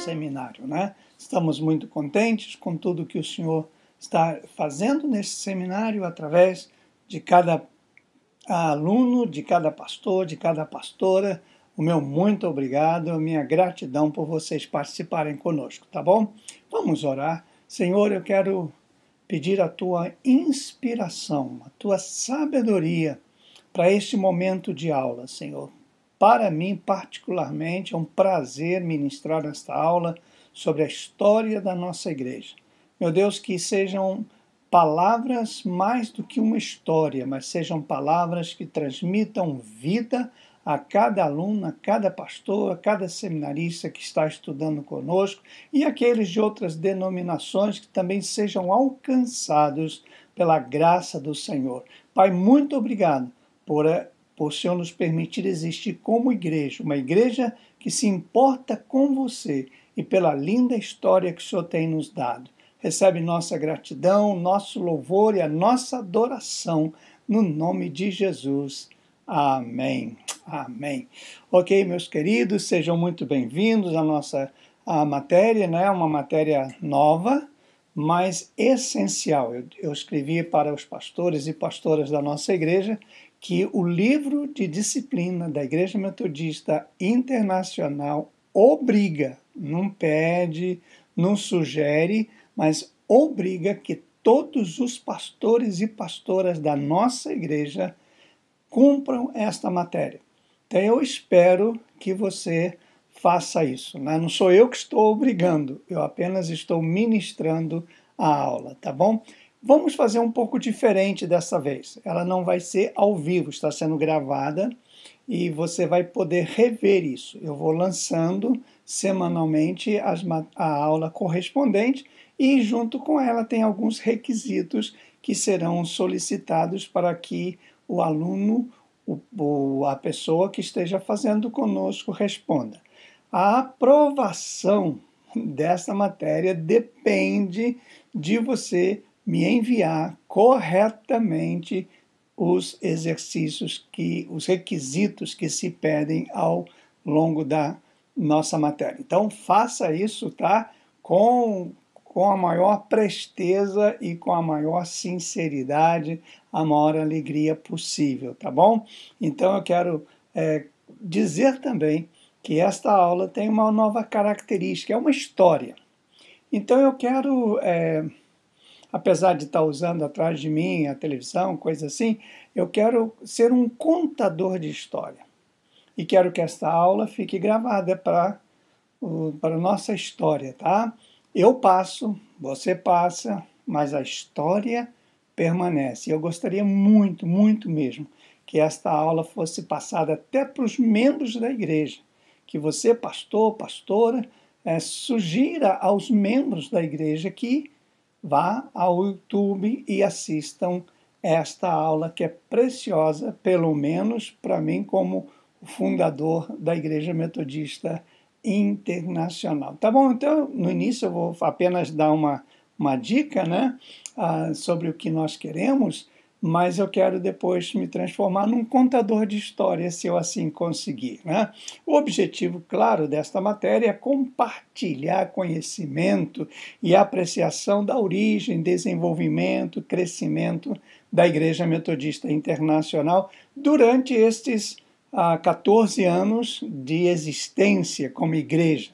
seminário, né? Estamos muito contentes com tudo que o Senhor está fazendo nesse seminário através de cada aluno, de cada pastor, de cada pastora. O meu muito obrigado, a minha gratidão por vocês participarem conosco, tá bom? Vamos orar. Senhor, eu quero pedir a tua inspiração, a tua sabedoria para este momento de aula, Senhor. Para mim, particularmente, é um prazer ministrar esta aula sobre a história da nossa igreja. Meu Deus, que sejam palavras mais do que uma história, mas sejam palavras que transmitam vida a cada aluno, a cada pastor, a cada seminarista que está estudando conosco e aqueles de outras denominações que também sejam alcançados pela graça do Senhor. Pai, muito obrigado por o Senhor nos permitir existir como igreja, uma igreja que se importa com você e pela linda história que o Senhor tem nos dado. Recebe nossa gratidão, nosso louvor e a nossa adoração no nome de Jesus. Amém. Amém. Ok, meus queridos, sejam muito bem-vindos à nossa matéria, né? Uma matéria nova, mas essencial. Eu escrevi para os pastores e pastoras da nossa igreja que o livro de disciplina da Igreja Metodista Internacional obriga, não pede, não sugere, mas obriga que todos os pastores e pastoras da nossa igreja cumpram esta matéria. Então eu espero que você faça isso, né? Não sou eu que estou obrigando, eu apenas estou ministrando a aula, tá bom? Vamos fazer um pouco diferente dessa vez. Ela não vai ser ao vivo, está sendo gravada e você vai poder rever isso. Eu vou lançando semanalmente a aula correspondente e junto com ela tem alguns requisitos que serão solicitados para que o aluno, a pessoa que esteja fazendo conosco responda. A aprovação desta matéria depende de você me enviar corretamente os exercícios, os requisitos que se pedem ao longo da nossa matéria. Então, faça isso, tá? Com a maior presteza e com a maior sinceridade, a maior alegria possível, tá bom? Então, eu quero dizer também que esta aula tem uma nova característica, é uma história. Então, eu quero... apesar de estar usando atrás de mim a televisão, coisa assim, eu quero ser um contador de história. E quero que esta aula fique gravada para a nossa história, tá? Eu passo, você passa, mas a história permanece. Eu gostaria muito, muito mesmo, que esta aula fosse passada até para os membros da igreja. Que você, pastor, pastora, sugira aos membros da igreja que vá ao YouTube e assistam esta aula que é preciosa, pelo menos para mim como o fundador da Igreja Metodista Internacional. Tá bom? Então, no início eu vou apenas dar uma dica, né, sobre o que nós queremos, mas eu quero depois me transformar num contador de história, se eu assim conseguir, né? O objetivo, claro, desta matéria é compartilhar conhecimento e apreciação da origem, desenvolvimento, crescimento da Igreja Metodista Internacional durante estes 14 anos de existência como igreja.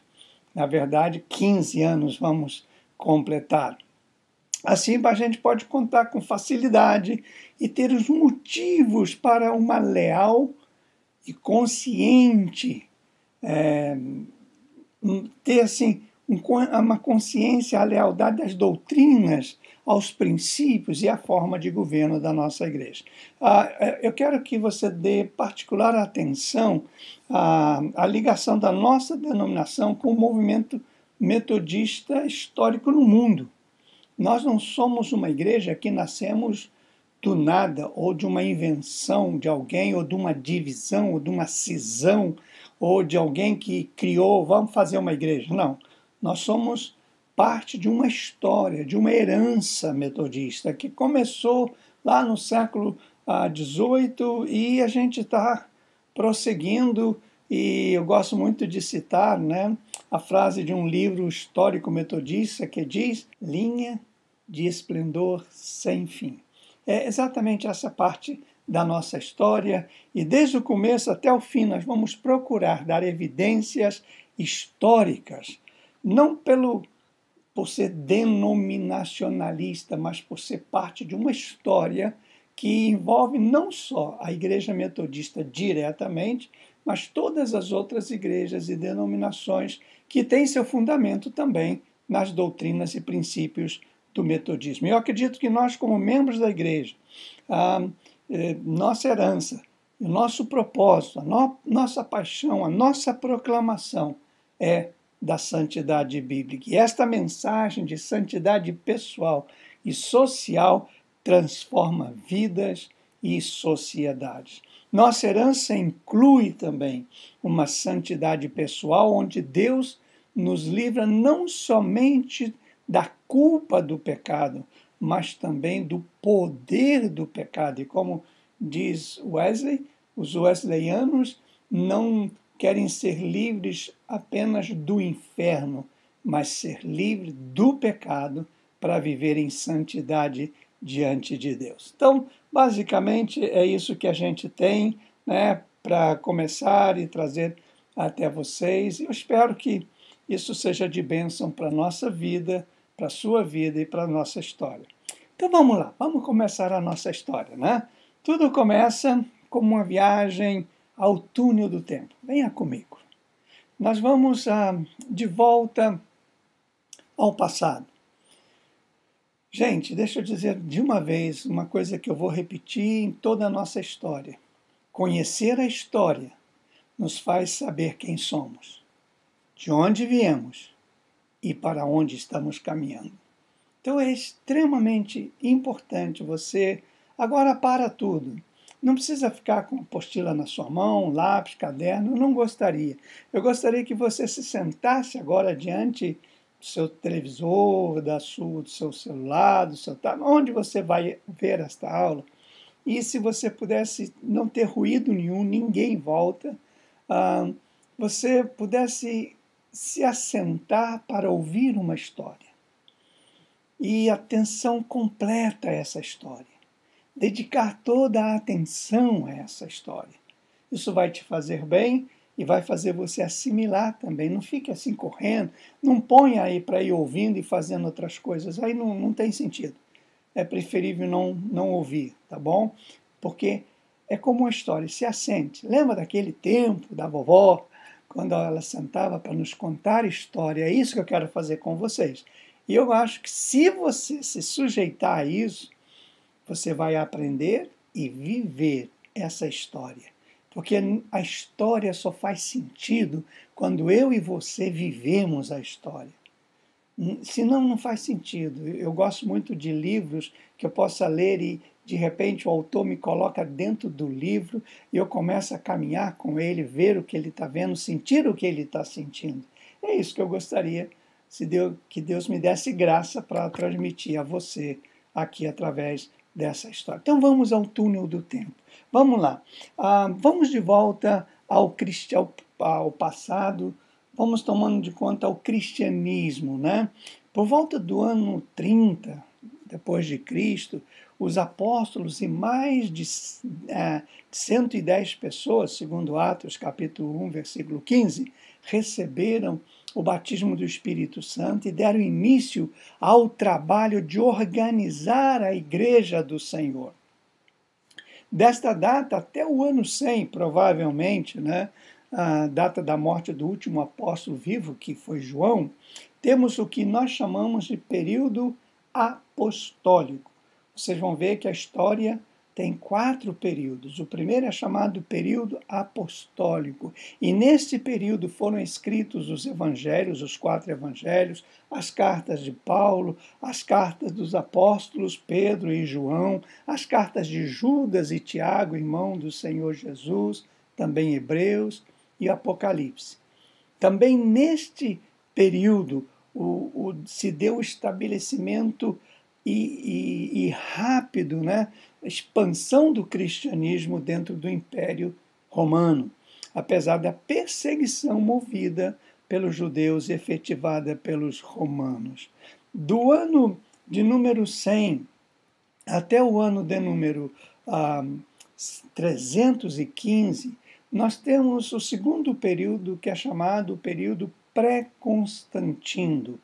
Na verdade, 15 anos vamos completar. Assim, a gente pode contar com facilidade e ter os motivos para uma leal e consciente, ter assim, uma consciência, a lealdade das doutrinas, aos princípios e à forma de governo da nossa igreja. Eu quero que você dê particular atenção à ligação da nossa denominação com o movimento metodista histórico no mundo. Nós não somos uma igreja que nascemos do nada, ou de uma invenção de alguém, ou de uma divisão, ou de uma cisão, ou de alguém que criou, vamos fazer uma igreja. Não, nós somos parte de uma história, de uma herança metodista, que começou lá no século XVIII e a gente está prosseguindo, e eu gosto muito de citar, né, a frase de um livro histórico metodista que diz: linha de esplendor sem fim. É exatamente essa parte da nossa história, e desde o começo até o fim nós vamos procurar dar evidências históricas, não por ser denominacionalista, mas por ser parte de uma história que envolve não só a Igreja Metodista diretamente, mas todas as outras igrejas e denominações que têm seu fundamento também nas doutrinas e princípios do metodismo. Eu acredito que nós, como membros da igreja, nossa herança, o nosso propósito, nossa paixão, a nossa proclamação é da santidade bíblica. E esta mensagem de santidade pessoal e social transforma vidas e sociedades. Nossa herança inclui também uma santidade pessoal, onde Deus nos livra não somente da culpa do pecado, mas também do poder do pecado. E como diz Wesley, os wesleyanos não querem ser livres apenas do inferno, mas ser livres do pecado para viver em santidade diante de Deus. Então, basicamente, é isso que a gente tem, né, para começar e trazer até vocês. Eu espero que isso seja de bênção para a nossa vida, para a sua vida e para a nossa história. Então vamos lá, vamos começar a nossa história, né? Tudo começa como uma viagem ao túnel do tempo. Venha comigo. Nós vamos de volta ao passado. Gente, deixa eu dizer de uma vez uma coisa que eu vou repetir em toda a nossa história. Conhecer a história nos faz saber quem somos, de onde viemos e para onde estamos caminhando. Então é extremamente importante você, agora para tudo. Não precisa ficar com apostila na sua mão, lápis, caderno, eu não gostaria. Eu gostaria que você se sentasse agora diante do seu televisor, do seu celular, do seu tablet, onde você vai ver esta aula. E se você pudesse não ter ruído nenhum, ninguém em volta, você pudesse se assentar para ouvir uma história. E atenção completa a essa história. Dedicar toda a atenção a essa história. Isso vai te fazer bem e vai fazer você assimilar também. Não fique assim correndo, não ponha aí para ir ouvindo e fazendo outras coisas. Aí não tem sentido. É preferível não ouvir, tá bom? Porque é como uma história, se assente. Lembra daquele tempo da vovó, quando ela sentava para nos contar história? É isso que eu quero fazer com vocês. E eu acho que se você se sujeitar a isso, você vai aprender e viver essa história. Porque a história só faz sentido quando eu e você vivemos a história. Senão não faz sentido. Eu gosto muito de livros que eu possa ler e, de repente, o autor me coloca dentro do livro e eu começo a caminhar com ele, ver o que ele está vendo, sentir o que ele está sentindo. É isso que eu gostaria, que Deus me desse graça para transmitir a você aqui através dessa história. Então vamos ao túnel do tempo. Vamos lá. Vamos de volta ao passado. Vamos tomando de conta o cristianismo, né? Por volta do ano 30 depois de Cristo, os apóstolos e mais de 110 pessoas, segundo Atos capítulo 1, versículo 15, receberam o batismo do Espírito Santo e deram início ao trabalho de organizar a Igreja do Senhor. Desta data até o ano 100, provavelmente, né, a data da morte do último apóstolo vivo, que foi João, temos o que nós chamamos de período apostólico. Vocês vão ver que a história tem 4 períodos. O primeiro é chamado período apostólico. E nesse período foram escritos os evangelhos, os 4 evangelhos, as cartas de Paulo, as cartas dos apóstolos Pedro e João, as cartas de Judas e Tiago, irmão do Senhor Jesus, também Hebreus e Apocalipse. Também neste período se deu o estabelecimento e rápido, né, expansão do cristianismo dentro do Império Romano, apesar da perseguição movida pelos judeus e efetivada pelos romanos. Do ano de número 100 até o ano de número 315, nós temos o segundo período, que é chamado período pré-Constantino,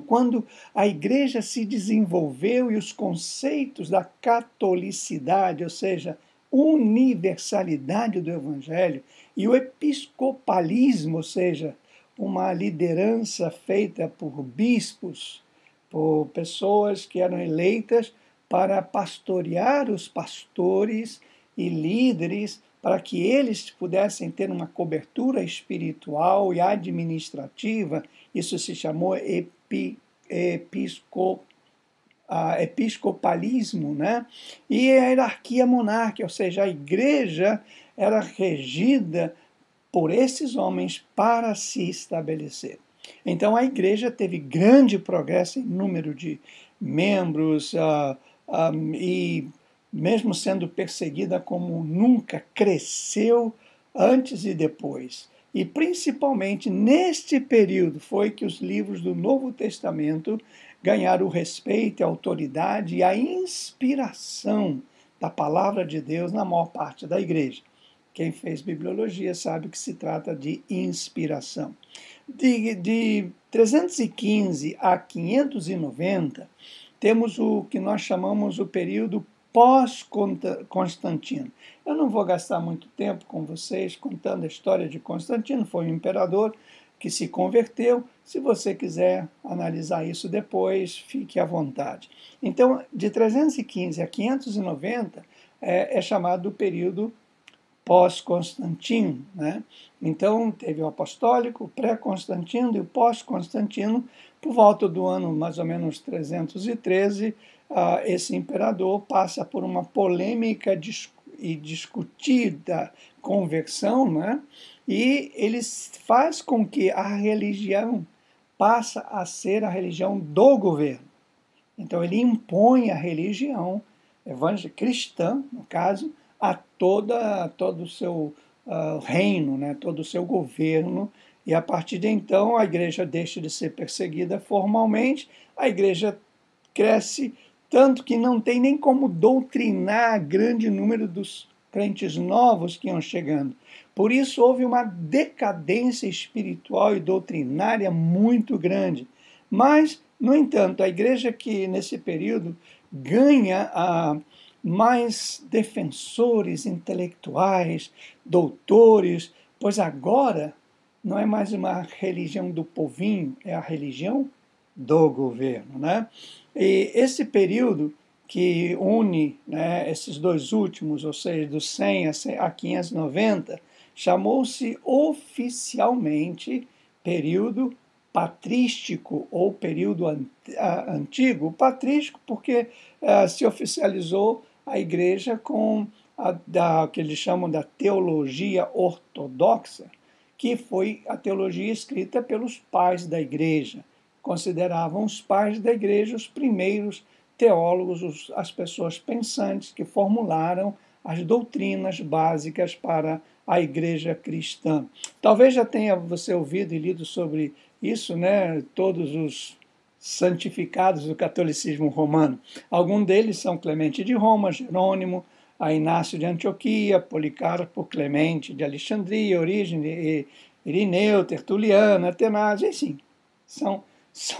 quando a igreja se desenvolveu e os conceitos da catolicidade, ou seja, universalidade do evangelho, e o episcopalismo, ou seja, uma liderança feita por bispos, por pessoas que eram eleitas para pastorear os pastores e líderes, para que eles pudessem ter uma espiritual e administrativa. Isso se chamou episcopalismo, né? E a hierarquia monárquica, ou seja, a igreja era regida por esses homens para se estabelecer. Então a igreja teve grande progresso em número de membros e mesmo sendo perseguida como nunca, cresceu antes e depois. E principalmente neste período foi que os livros do Novo Testamento ganharam o respeito, a autoridade e a inspiração da palavra de Deus na maior parte da igreja. Quem fez bibliologia sabe que se trata de inspiração. De 315 a 590, temos o que nós chamamos o período pós-Constantino. Eu não vou gastar muito tempo com vocês contando a história de Constantino, foi um imperador que se converteu. Se você quiser analisar isso depois, fique à vontade. Então, de 315 a 590 é chamado o período pós-Constantino, né? Então, teve o apostólico, o pré-Constantino e o pós-Constantino. Por volta do ano mais ou menos 313, esse imperador passa por uma polêmica e discutida conversão, né? E ele faz com que a religião passe a ser a religião do governo. Então, ele impõe a religião cristã, no caso, a todo o seu reino, né, todo o seu governo, e a partir de então a igreja deixa de ser perseguida formalmente, a igreja cresce tanto que não tem nem como doutrinar grande número dos crentes novos que iam chegando. Por isso houve uma decadência espiritual e doutrinária muito grande. Mas, no entanto, a igreja que nesse período ganha mais defensores intelectuais, doutores, pois agora não é mais uma religião do povinho, é a religião do governo, né? E esse período que une, né, esses dois últimos, ou seja, do 100 a 590, chamou-se oficialmente período patrístico ou período antigo. Patrístico porque se oficializou a igreja com o que eles chamam da teologia ortodoxa, que foi a teologia escrita pelos pais da igreja. Consideravam os pais da igreja os primeiros teólogos, as pessoas pensantes que formularam as doutrinas básicas para a igreja cristã. Talvez já tenha você ouvido e lido sobre isso, né? Todos os santificados do catolicismo romano. Alguns deles são Clemente de Roma, Jerônimo, Inácio de Antioquia, Policarpo, Clemente de Alexandria, Orígenes, Irineu, Tertuliano, Atenásio, enfim, são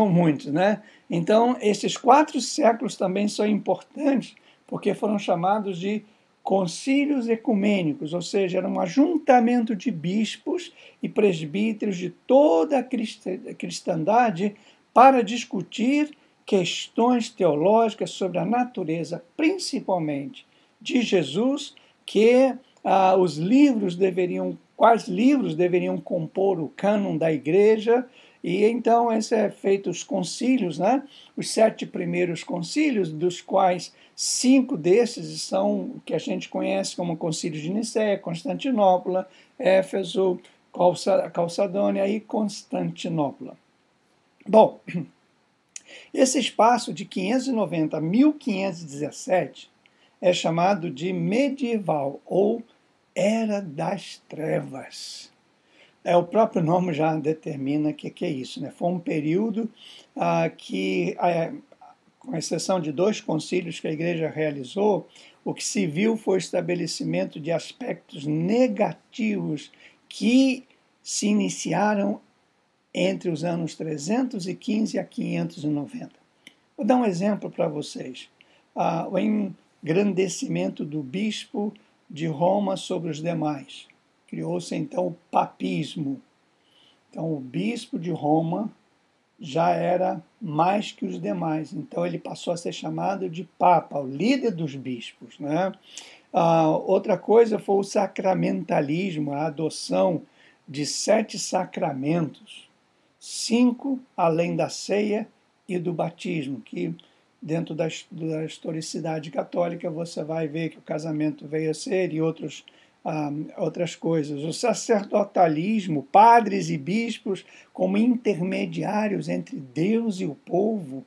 muitos, né? Então, esses 4 séculos também são importantes porque foram chamados de concílios ecumênicos, ou seja, era um ajuntamento de bispos e presbíteros de toda a cristandade para discutir questões teológicas sobre a natureza, principalmente de Jesus, que quais livros deveriam compor o cânon da igreja. E então, esse é feito os concílios, né? Os 7 primeiros concílios, dos quais 5 desses são o que a gente conhece como concílios de Nicéia, Constantinopla, Éfeso, Calcedônia e Constantinopla. Bom, esse espaço de 590 a 1517 é chamado de medieval ou Era das Trevas. O próprio nome já determina que é isso, né? Foi um período que, com exceção de 2 concílios que a igreja realizou, o que se viu foi o estabelecimento de aspectos negativos que se iniciaram entre os anos 315 a 590. Vou dar um exemplo para vocês. O engrandecimento do bispo de Roma sobre os demais. Criou-se então o papismo. Então o bispo de Roma já era mais que os demais. Então ele passou a ser chamado de Papa, o líder dos bispos, né? Outra coisa foi o sacramentalismo, a adoção de 7 sacramentos, 5 além da ceia e do batismo, que dentro da historicidade católica você vai ver que o casamento veio a ser e outras coisas. O sacerdotalismo, padres e bispos como intermediários entre Deus e o povo,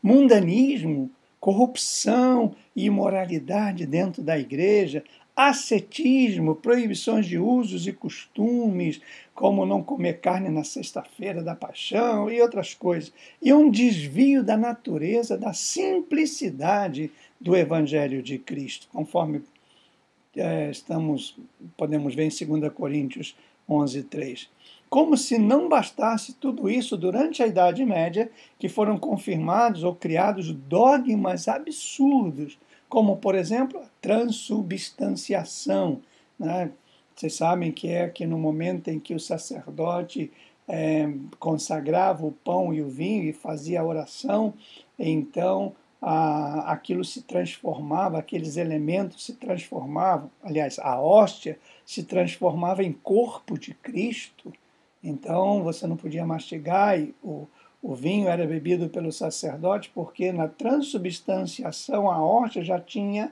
mundanismo, corrupção e imoralidade dentro da igreja, ascetismo, proibições de usos e costumes, como não comer carne na sexta-feira da paixão e outras coisas, e um desvio da natureza, da simplicidade do Evangelho de Cristo, conforme podemos ver em 2 Coríntios 11:3. Como se não bastasse tudo isso durante a Idade Média, que foram confirmados ou criados dogmas absurdos, como, por exemplo, a transubstanciação, né? Vocês sabem que é que no momento em que o sacerdote consagrava o pão e o vinho e fazia a oração, então aquilo se transformava, aqueles elementos se transformavam, aliás, a hóstia se transformava em corpo de Cristo. Então você não podia mastigar e o vinho era bebido pelo sacerdote, porque na transubstanciação a hóstia já tinha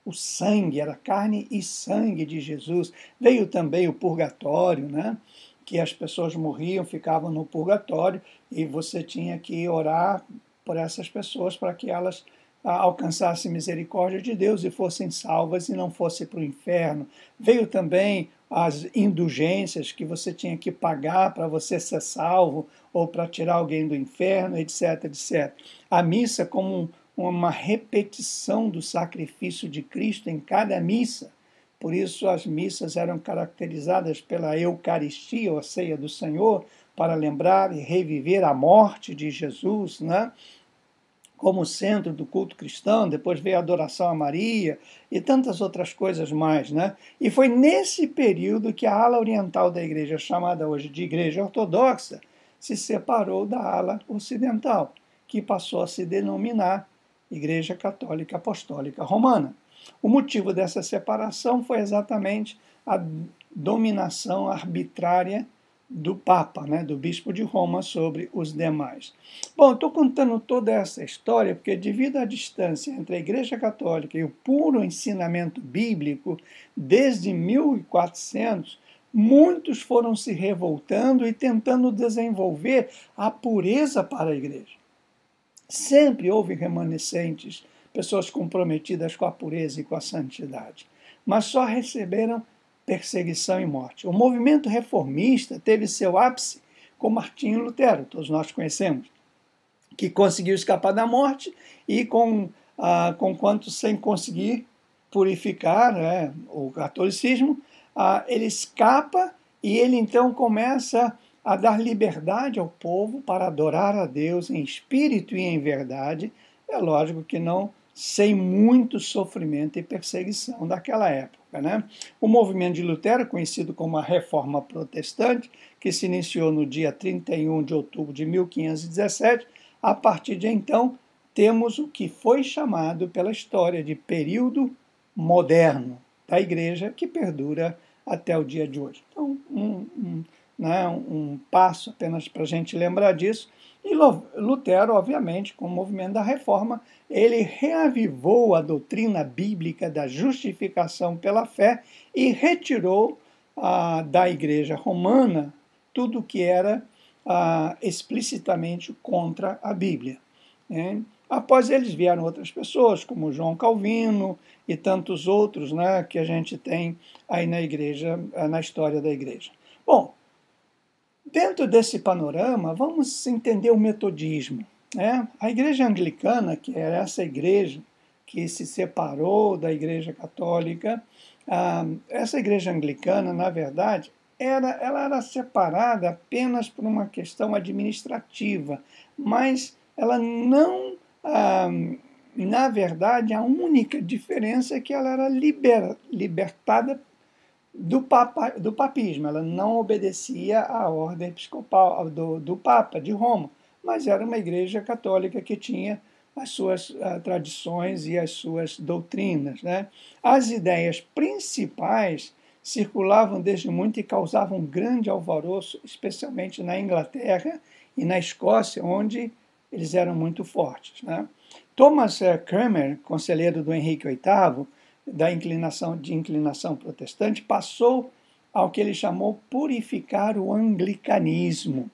o sangue, era carne e sangue de Jesus. Veio também o purgatório, né? Que as pessoas morriam, ficavam no purgatório, e você tinha que orar por essas pessoas para que elas alcançassem misericórdia de Deus e fossem salvas e não fossem para o inferno. Veio também as indulgências que você tinha que pagar para você ser salvo ou para tirar alguém do inferno, etc, etc. A missa como uma repetição do sacrifício de Cristo em cada missa. Por isso as missas eram caracterizadas pela Eucaristia, ou a ceia do Senhor, para lembrar e reviver a morte de Jesus, né? Como centro do culto cristão. Depois veio a adoração a Maria e tantas outras coisas mais, né? E foi nesse período que a ala oriental da igreja, chamada hoje de Igreja Ortodoxa, se separou da ala ocidental, que passou a se denominar Igreja Católica Apostólica Romana. O motivo dessa separação foi exatamente a dominação arbitrária do Papa, né, do Bispo de Roma, sobre os demais. Bom, estou contando toda essa história porque, devido à distância entre a Igreja Católica e o puro ensinamento bíblico, desde 1400, muitos foram se revoltando e tentando desenvolver a pureza para a Igreja. Sempre houve remanescentes, pessoas comprometidas com a pureza e com a santidade, mas só receberam perseguição e morte. O movimento reformista teve seu ápice com Martinho Lutero, todos nós conhecemos, que conseguiu escapar da morte e, conquanto sem conseguir purificar, né, o catolicismo, ele escapa e ele então começa a dar liberdade ao povo para adorar a Deus em espírito e em verdade. É lógico que não sem muito sofrimento e perseguição daquela época, né? O movimento de Lutero, conhecido como a Reforma Protestante, que se iniciou no dia 31 de outubro de 1517, a partir de então temos o que foi chamado pela história de período moderno da Igreja, que perdura até o dia de hoje. Então, um passo apenas para a gente lembrar disso. E Lutero, obviamente, com o movimento da Reforma, ele reavivou a doutrina bíblica da justificação pela fé e retirou da Igreja Romana tudo que era explicitamente contra a Bíblia. Né? Após eles vieram outras pessoas, como João Calvino e tantos outros, né, que a gente tem aí na igreja, na história da igreja. Bom, Dentro desse panorama, vamos entender o metodismo, né? A igreja anglicana, que era essa igreja que se separou da igreja católica, essa igreja anglicana, na verdade, ela era separada apenas por uma questão administrativa, mas ela não, na verdade, a única diferença é que ela era libertada do papismo. Ela não obedecia à ordem episcopal do Papa de Roma, mas era uma igreja católica que tinha as suas tradições e as suas doutrinas, né? As ideias principais circulavam desde muito e causavam grande alvoroço, especialmente na Inglaterra e na Escócia, onde eles eram muito fortes, né? Thomas Cranmer, conselheiro do Henrique VIII, de inclinação protestante, passou ao que ele chamou purificar o anglicanismo.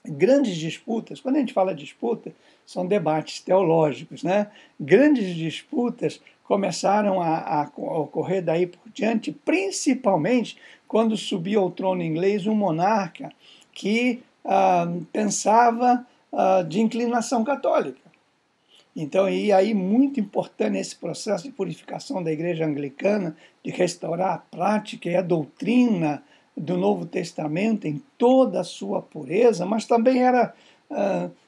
Grandes disputas, quando a gente fala disputa, são debates teológicos, né? Grandes disputas começaram a ocorrer daí por diante, principalmente quando subiu ao trono inglês um monarca que pensava de inclinação católica. Então, e aí muito importante esse processo de purificação da igreja anglicana, de restaurar a prática e a doutrina do Novo Testamento em toda a sua pureza, mas também era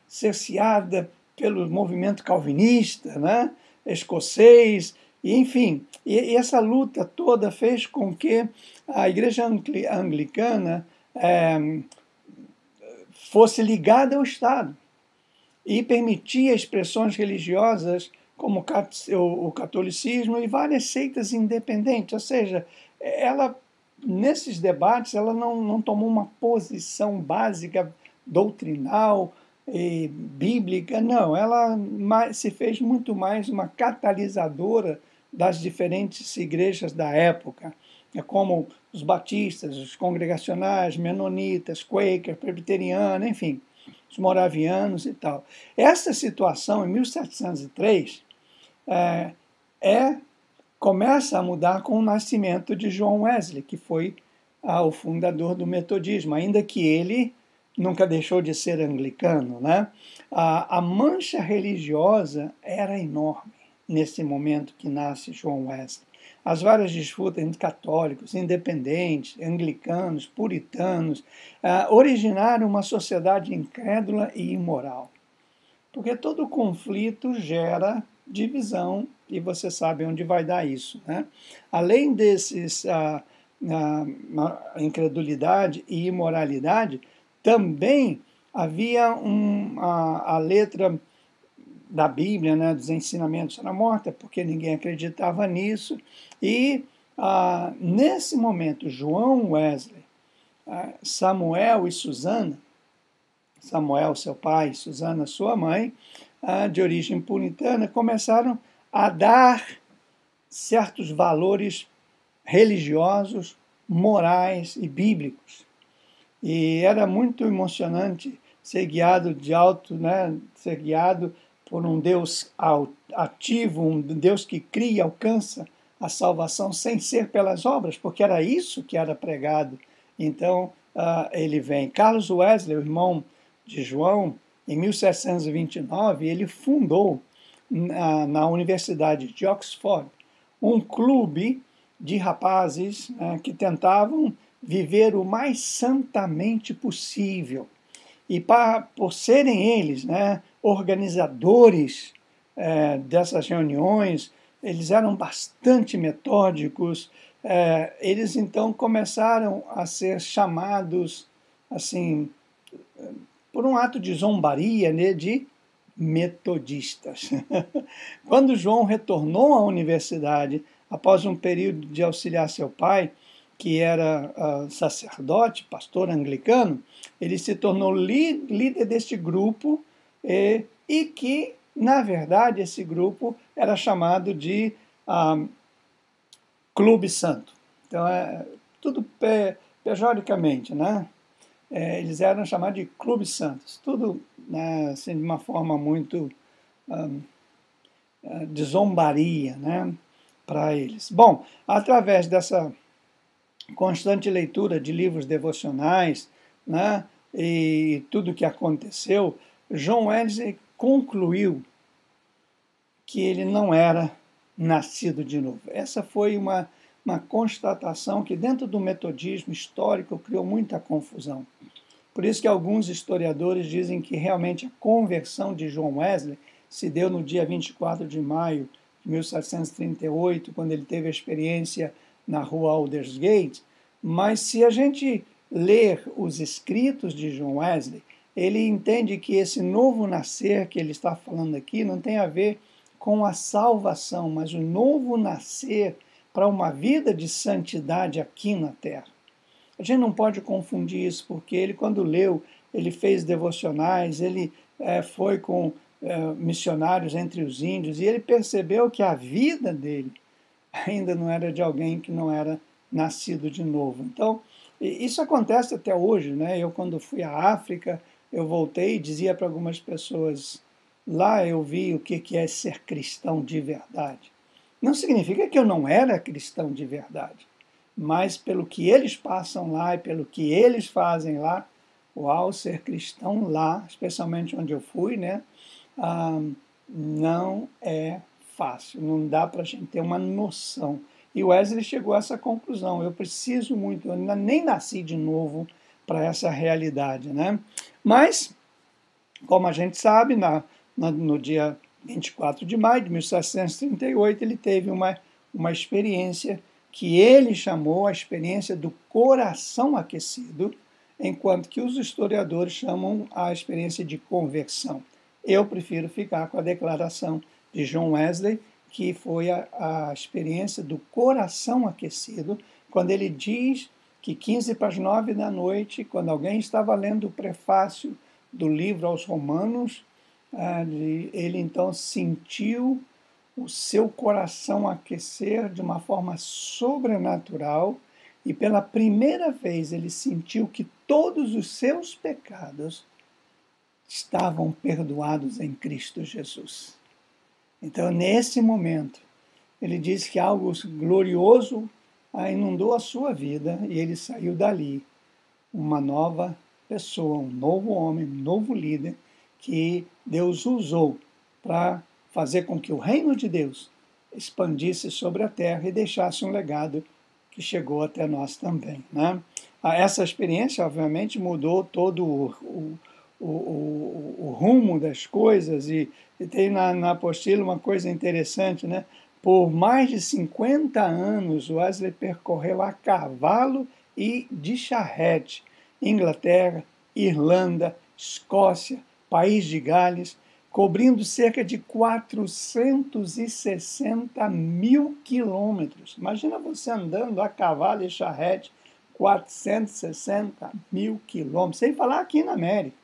cerceada pelo movimento calvinista, né, escocês, e, enfim. E essa luta toda fez com que a igreja anglicana fosse ligada ao Estado e permitia expressões religiosas como o catolicismo e várias seitas independentes. Ou seja, ela, nesses debates, ela não tomou uma posição básica, doutrinal e bíblica, não. Ela se fez muito mais uma catalisadora das diferentes igrejas da época, como os batistas, os congregacionais, menonitas, quaker, presbiteriana, enfim, os moravianos e tal. Essa situação, em 1703, começa a mudar com o nascimento de John Wesley, que foi o fundador do metodismo, ainda que ele nunca deixou de ser anglicano, né? A mancha religiosa era enorme nesse momento que nasce John Wesley. As várias disputas entre católicos, independentes, anglicanos, puritanos, originaram uma sociedade incrédula e imoral. Porque todo conflito gera divisão, e você sabe onde vai dar isso, né? Além desses incredulidade e imoralidade, também havia a letra da Bíblia, né, dos ensinamentos era morta, porque ninguém acreditava nisso. E, nesse momento, João Wesley, Samuel e Susana, Samuel, seu pai, Susana, sua mãe, de origem puritana, começaram a dar certos valores religiosos, morais e bíblicos. E era muito emocionante ser guiado ser guiado por um Deus ativo, um Deus que cria e alcança a salvação sem ser pelas obras, porque era isso que era pregado. Então, ele vem. Carlos Wesley, o irmão de João, em 1729, ele fundou na Universidade de Oxford um clube de rapazes que tentavam viver o mais santamente possível. E por serem eles organizadores dessas reuniões, eles eram bastante metódicos, eles então começaram a ser chamados, assim, por um ato de zombaria, né, de metodistas. Quando João retornou à universidade, após um período de auxiliar seu pai, que era sacerdote, pastor anglicano, ele se tornou líder deste grupo e que, na verdade, esse grupo era chamado de Clube Santo. Então, tudo pejoricamente, né? Eles eram chamados de Clube Santos. Tudo assim, de uma forma muito de zombaria, né, para eles. Bom, através dessa constante leitura de livros devocionais, né, e tudo que aconteceu, John Wesley concluiu que ele não era nascido de novo. Essa foi uma constatação que dentro do metodismo histórico criou muita confusão. Por isso que alguns historiadores dizem que realmente a conversão de John Wesley se deu no dia 24 de maio de 1738, quando ele teve a experiência na rua Aldersgate, mas se a gente ler os escritos de John Wesley, ele entende que esse novo nascer que ele está falando aqui não tem a ver com a salvação, mas o novo nascer para uma vida de santidade aqui na terra. A gente não pode confundir isso, porque ele, quando leu, ele fez devocionais, ele foi com missionários entre os índios, e ele percebeu que a vida dele ainda não era de alguém que não era nascido de novo. Então, isso acontece até hoje, né? Eu, quando fui à África, eu voltei e dizia para algumas pessoas, lá eu vi o que é ser cristão de verdade. Não significa que eu não era cristão de verdade, mas pelo que eles passam lá e pelo que eles fazem lá, uau, ser cristão lá, especialmente onde eu fui, né, não é fácil, não dá para a gente ter uma noção. E Wesley chegou a essa conclusão, eu preciso muito, eu nem nasci de novo para essa realidade, né? Mas, como a gente sabe, no dia 24 de maio de 1738, ele teve uma experiência que ele chamou a experiência do coração aquecido, enquanto que os historiadores chamam a experiência de conversão. Eu prefiro ficar com a declaração de John Wesley, que foi a experiência do coração aquecido, quando ele diz que 15 para as 9 da noite, quando alguém estava lendo o prefácio do livro aos Romanos, ele então sentiu o seu coração aquecer de uma forma sobrenatural e pela primeira vez ele sentiu que todos os seus pecados estavam perdoados em Cristo Jesus. Então, nesse momento, ele diz que algo glorioso inundou a sua vida e ele saiu dali uma nova pessoa, um novo homem, um novo líder que Deus usou para fazer com que o reino de Deus expandisse sobre a terra e deixasse um legado que chegou até nós também, né? Essa experiência, obviamente, mudou todo o rumo das coisas e tem na apostila uma coisa interessante, né? Por mais de 50 anos, Wesley percorreu a cavalo e de charrete Inglaterra, Irlanda, Escócia, País de Gales, cobrindo cerca de 460 mil quilômetros. Imagina você andando a cavalo e charrete 460 mil quilômetros, sem falar aqui na América.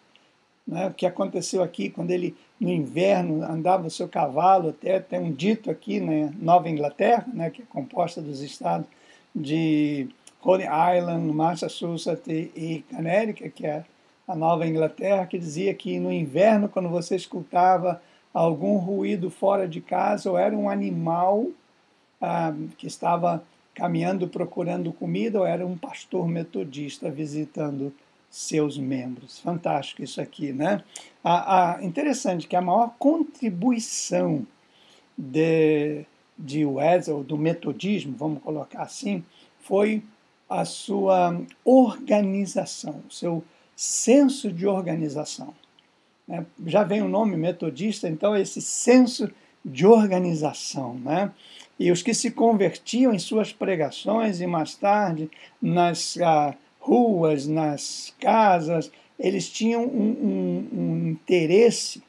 Né? O que aconteceu aqui, quando ele, no inverno, andava o seu cavalo, até tem um dito aqui na Nova Inglaterra, né, que é composta dos estados de Rhode Island, Massachusetts e Connecticut, que é a Nova Inglaterra, que dizia que no inverno, quando você escutava algum ruído fora de casa, ou era um animal que estava caminhando procurando comida, ou era um pastor metodista visitando seus membros. Fantástico isso aqui, né? Interessante que a maior contribuição de Wesley, do metodismo, vamos colocar assim, foi a sua organização, o seu senso de organização. Já vem o nome metodista, então esse senso de organização, né? E os que se convertiam em suas pregações e mais tarde nas ruas, nas casas, eles tinham um interesse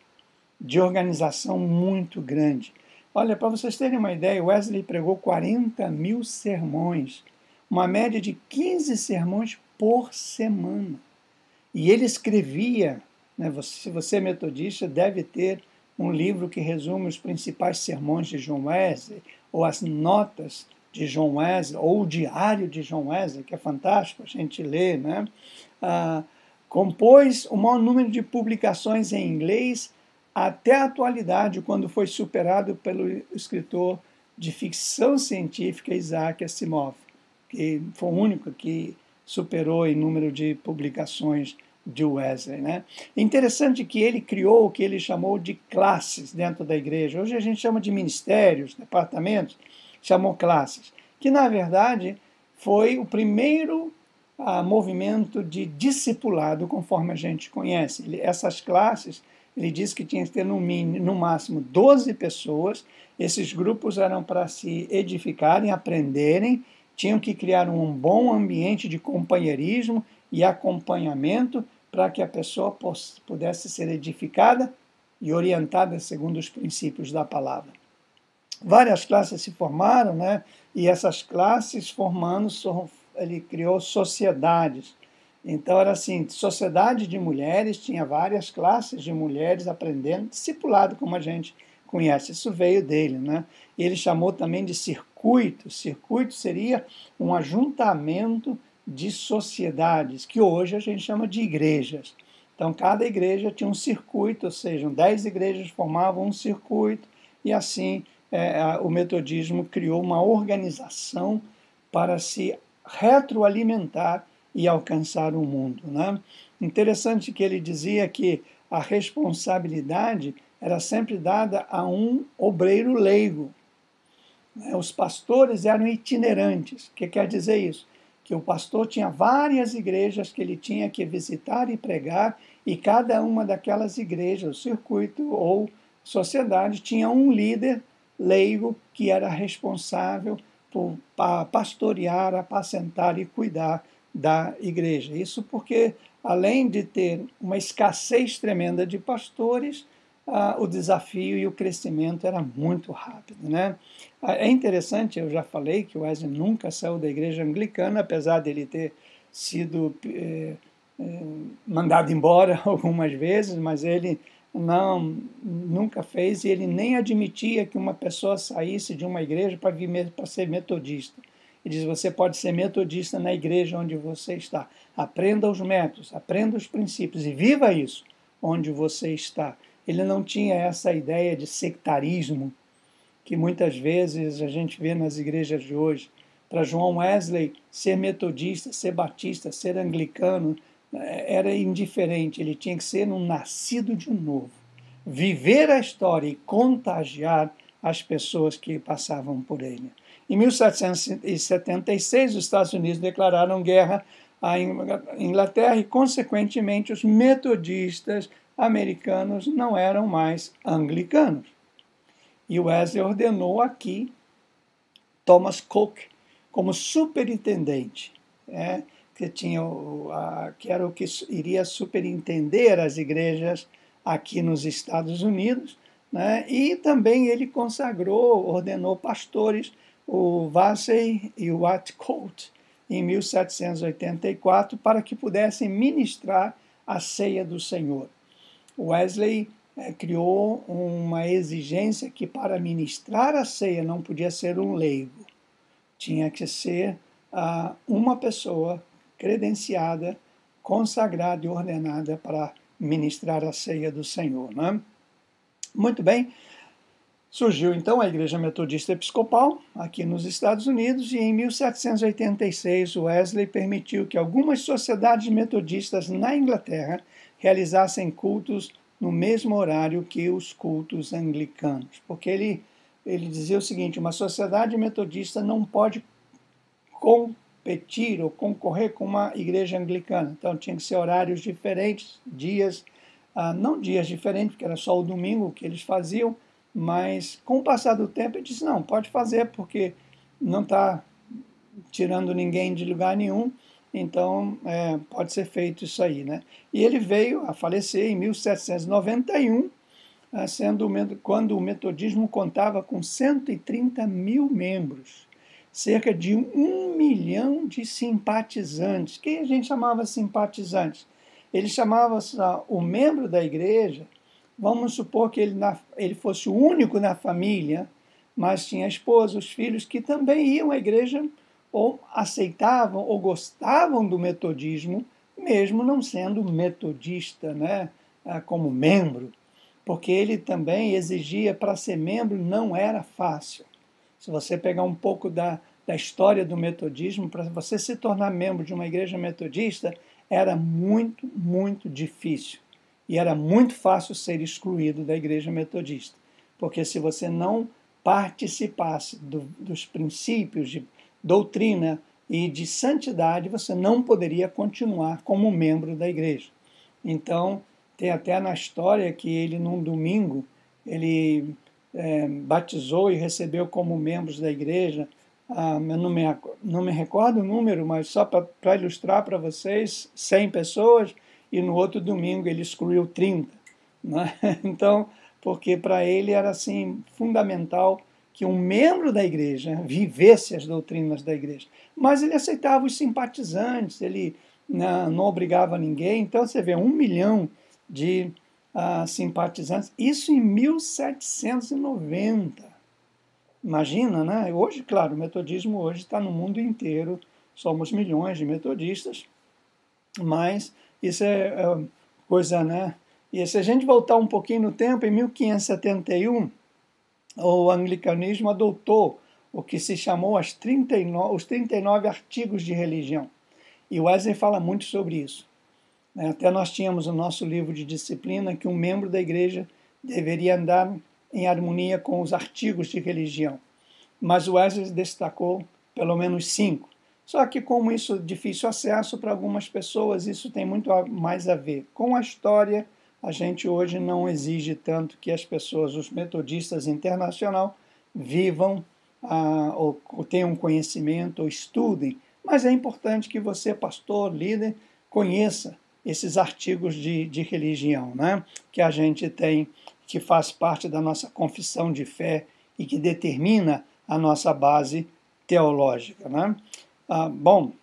de organização muito grande. Olha, para vocês terem uma ideia, Wesley pregou 40 mil sermões, uma média de 15 sermões por semana. E ele escrevia, né, se você é metodista, deve ter um livro que resume os principais sermões de John Wesley, ou as notas de John Wesley, ou o diário de John Wesley, que é fantástico a gente ler, né? Compôs o maior número de publicações em inglês até a atualidade, quando foi superado pelo escritor de ficção científica Isaac Asimov, que foi o único que superou em número de publicações de Wesley, né? Interessante que ele criou o que ele chamou de classes dentro da igreja. Hoje a gente chama de ministérios, departamentos, chamou classes, que na verdade foi o primeiro movimento de discipulado, conforme a gente conhece. Essas classes, ele disse que tinha que ter no máximo 12 pessoas. Esses grupos eram para se edificarem, aprenderem, tinham que criar um bom ambiente de companheirismo e acompanhamento para que a pessoa pudesse ser edificada e orientada segundo os princípios da palavra. Várias classes se formaram, né? E essas classes formando, ele criou sociedades. Então era assim, sociedade de mulheres, tinha várias classes de mulheres aprendendo, discipulado como a gente conhece. Isso veio dele, né? E ele chamou também de circuito. Circuito seria um ajuntamento de sociedades, que hoje a gente chama de igrejas. Então, cada igreja tinha um circuito, ou seja, 10 igrejas formavam um circuito, e assim o metodismo criou uma organização para se retroalimentar e alcançar o mundo, né? Interessante que ele dizia que a responsabilidade era sempre dada a um obreiro leigo. Os pastores eram itinerantes. O que quer dizer isso? Que o pastor tinha várias igrejas que ele tinha que visitar e pregar, e cada uma daquelas igrejas, o circuito ou sociedade, tinha um líder leigo que era responsável por pastorear, apacentar e cuidar da igreja. Isso porque, além de ter uma escassez tremenda de pastores, o desafio e o crescimento era muito rápido, né? É interessante, eu já falei que o Wesley nunca saiu da igreja anglicana, apesar dele ter sido mandado embora algumas vezes, mas ele nunca fez, e ele nem admitia que uma pessoa saísse de uma igreja para ser metodista. Ele diz, você pode ser metodista na igreja onde você está. Aprenda os métodos, aprenda os princípios e viva isso onde você está. Ele não tinha essa ideia de sectarismo que muitas vezes a gente vê nas igrejas de hoje. Para João Wesley, ser metodista, ser batista, ser anglicano, era indiferente. Ele tinha que ser um nascido de novo. Viver a história e contagiar as pessoas que passavam por ele. Em 1776, os Estados Unidos declararam guerra à Inglaterra e, consequentemente, os metodistas americanos não eram mais anglicanos. E Wesley ordenou aqui Thomas Cook como superintendente, que era o que iria superintender as igrejas aqui nos Estados Unidos, né? E também ele ordenou pastores, o Vassey e o Watcoat, em 1784, para que pudessem ministrar a ceia do Senhor. Wesley criou uma exigência que para ministrar a ceia não podia ser um leigo, tinha que ser uma pessoa credenciada, consagrada e ordenada para ministrar a ceia do Senhor, né? Muito bem, surgiu então a Igreja Metodista Episcopal aqui nos Estados Unidos, e em 1786 Wesley permitiu que algumas sociedades metodistas na Inglaterra realizassem cultos no mesmo horário que os cultos anglicanos, porque ele dizia o seguinte, uma sociedade metodista não pode competir ou concorrer com uma igreja anglicana, então tinha que ser horários diferentes, dias, não dias diferentes, porque era só o domingo que eles faziam, mas com o passar do tempo ele disse, não, pode fazer, porque não está tirando ninguém de lugar nenhum, então pode ser feito isso aí, né? E ele veio a falecer em 1791, quando o metodismo contava com 130 mil membros, cerca de 1 milhão de simpatizantes. Quem a gente chamava simpatizantes? Ele chamava o membro da igreja, vamos supor que ele fosse o único na família, mas tinha a esposa, os filhos, que também iam à igreja, ou aceitavam ou gostavam do metodismo, mesmo não sendo metodista, né, como membro, porque ele também exigia, para ser membro não era fácil. Se você pegar um pouco da da história do metodismo, para você se tornar membro de uma igreja metodista, era muito, muito difícil. E era muito fácil ser excluído da igreja metodista. Porque se você não participasse dos princípios de doutrina e de santidade, você não poderia continuar como membro da igreja. Então, tem até na história que ele, num domingo, ele batizou e recebeu como membros da igreja, eu não me recordo o número, mas só para ilustrar para vocês, 100 pessoas, e no outro domingo ele excluiu 30. Né? Então, porque para ele era assim fundamental que um membro da igreja vivesse as doutrinas da igreja. Mas ele aceitava os simpatizantes, ele não obrigava ninguém. Então você vê 1 milhão de simpatizantes, isso em 1790. Imagina, né? Hoje, claro, o metodismo hoje está no mundo inteiro, somos milhões de metodistas, mas isso é coisa, né? E se a gente voltar um pouquinho no tempo, em 1571, o anglicanismo adotou o que se chamou os 39 artigos de religião. E Wesley fala muito sobre isso. Até nós tínhamos no nosso livro de disciplina que um membro da igreja deveria andar em harmonia com os artigos de religião. Mas Wesley destacou pelo menos 5. Só que como isso é difícil acesso para algumas pessoas, isso tem muito mais a ver com a história. A gente hoje não exige tanto que as pessoas, os metodistas internacional, vivam ou tenham conhecimento ou estudem. Mas é importante que você, pastor, líder, conheça esses artigos de religião, né? Que a gente tem, que faz parte da nossa confissão de fé e que determina a nossa base teológica, né? Bom,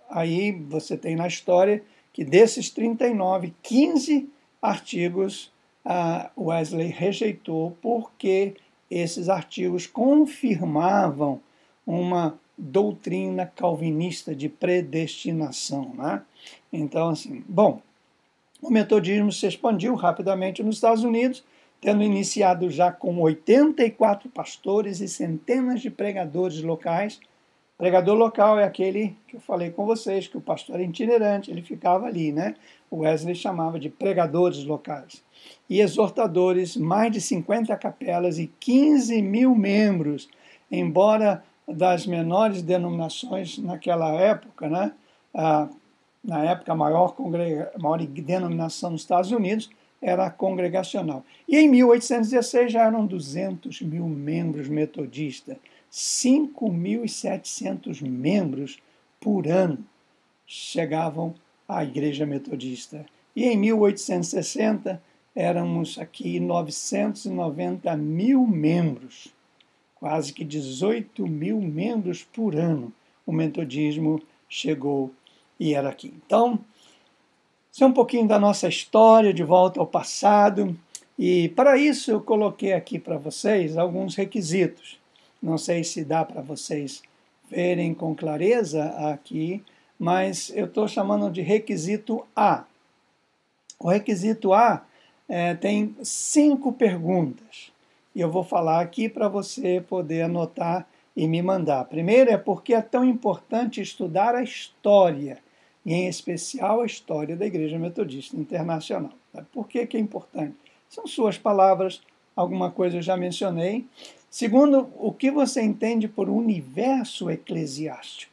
aí você tem na história que desses 39, 15 artigos Wesley rejeitou porque esses artigos confirmavam uma doutrina calvinista de predestinação, né? Então, assim, bom, o metodismo se expandiu rapidamente nos Estados Unidos, tendo iniciado já com 84 pastores e centenas de pregadores locais. Pregador local é aquele que eu falei com vocês, que o pastor é itinerante, ele ficava ali, né? O Wesley chamava de pregadores locais. E exortadores, mais de 50 capelas e 15 mil membros, embora das menores denominações naquela época, né? Na época, a maior denominação nos Estados Unidos era a congregacional. E em 1816 já eram 200 mil membros metodistas, 5.700 membros por ano chegavam à Igreja Metodista. E em 1860 éramos aqui 990 mil membros, quase que 18 mil membros por ano. O metodismo chegou e era aqui. Então, isso é um pouquinho da nossa história, de volta ao passado. E para isso eu coloquei aqui para vocês alguns requisitos. Não sei se dá para vocês verem com clareza aqui, mas eu estou chamando de requisito A. O requisito A tem 5 perguntas. E eu vou falar aqui para você poder anotar e me mandar. Primeiro é porque é tão importante estudar a história, e em especial a história da Igreja Metodista Internacional. Por que é importante? São suas palavras, alguma coisa eu já mencionei. Segundo, o que você entende por universo eclesiástico,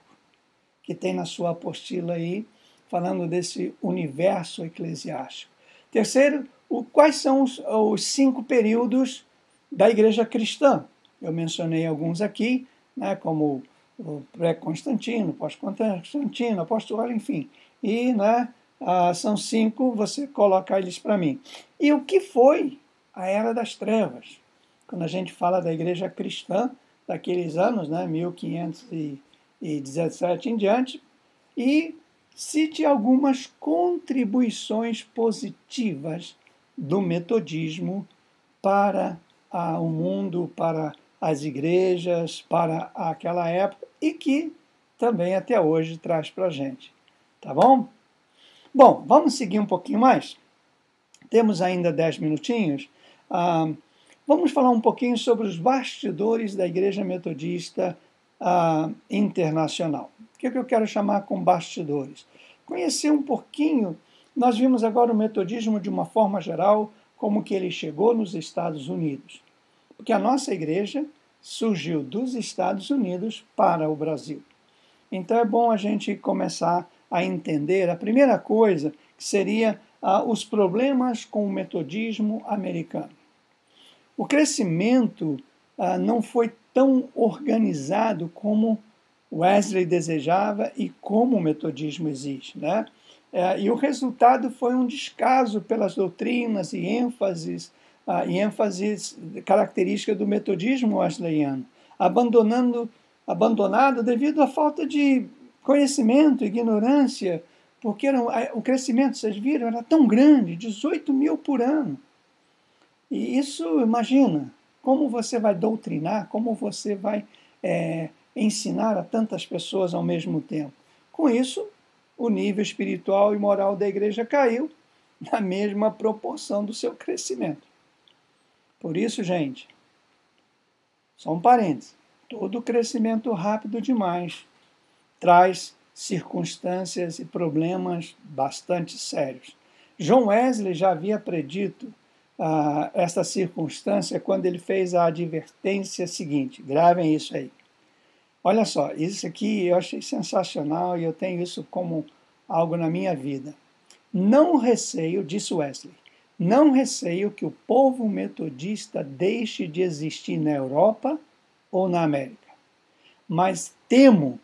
que tem na sua apostila aí, falando desse universo eclesiástico. Terceiro, quais são os 5 períodos da Igreja Cristã? Eu mencionei alguns aqui, né, como o pré-Constantino, pós-Constantino, apostólico, enfim. E né, são 5, você coloca eles para mim. E o que foi a Era das Trevas? Quando a gente fala da igreja cristã, daqueles anos, né, 1517 em diante, e cite algumas contribuições positivas do metodismo para o mundo, para as igrejas, para aquela época, e que também até hoje traz para a gente. Tá bom? Bom, vamos seguir um pouquinho mais? Temos ainda 10 minutinhos. Vamos falar um pouquinho sobre os bastidores da Igreja Metodista internacional. O que eu quero chamar com bastidores? Conhecer um pouquinho, nós vimos agora o metodismo de uma forma geral, como que ele chegou nos Estados Unidos. Porque a nossa igreja surgiu dos Estados Unidos para o Brasil. Então é bom a gente começar a entender a primeira coisa, que seria os problemas com o metodismo americano. O crescimento não foi tão organizado como Wesley desejava e como o metodismo exige, né? E o resultado foi um descaso pelas doutrinas e ênfases características do metodismo wesleyano, abandonado devido à falta de conhecimento, ignorância, porque o crescimento, vocês viram, era tão grande, 18 mil por ano. E isso, imagina, como você vai doutrinar, como você vai ensinar a tantas pessoas ao mesmo tempo. Com isso, o nível espiritual e moral da igreja caiu na mesma proporção do seu crescimento. Por isso, gente, só um parênteses, todo crescimento rápido demais traz circunstâncias e problemas bastante sérios. John Wesley já havia predito essa circunstância quando ele fez a advertência seguinte, gravem isso aí. Olha só, isso aqui eu achei sensacional e eu tenho isso como algo na minha vida. Não receio, disse Wesley, não receio que o povo metodista deixe de existir na Europa ou na América, mas temo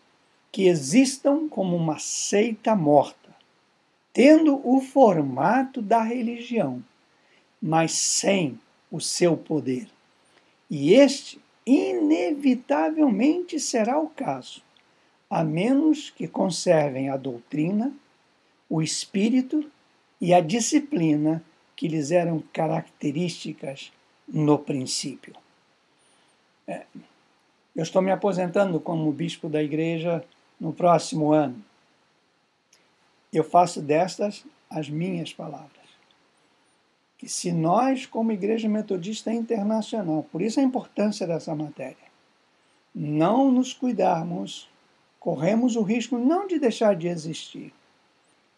que existam como uma seita morta, tendo o formato da religião, mas sem o seu poder. E este, inevitavelmente, será o caso, a menos que conservem a doutrina, o espírito e a disciplina que lhes eram características no princípio. Eu estou me aposentando como bispo da igreja no próximo ano. Eu faço destas as minhas palavras. Que se nós, como Igreja Metodista Internacional, por isso a importância dessa matéria, não nos cuidarmos, corremos o risco não de deixar de existir,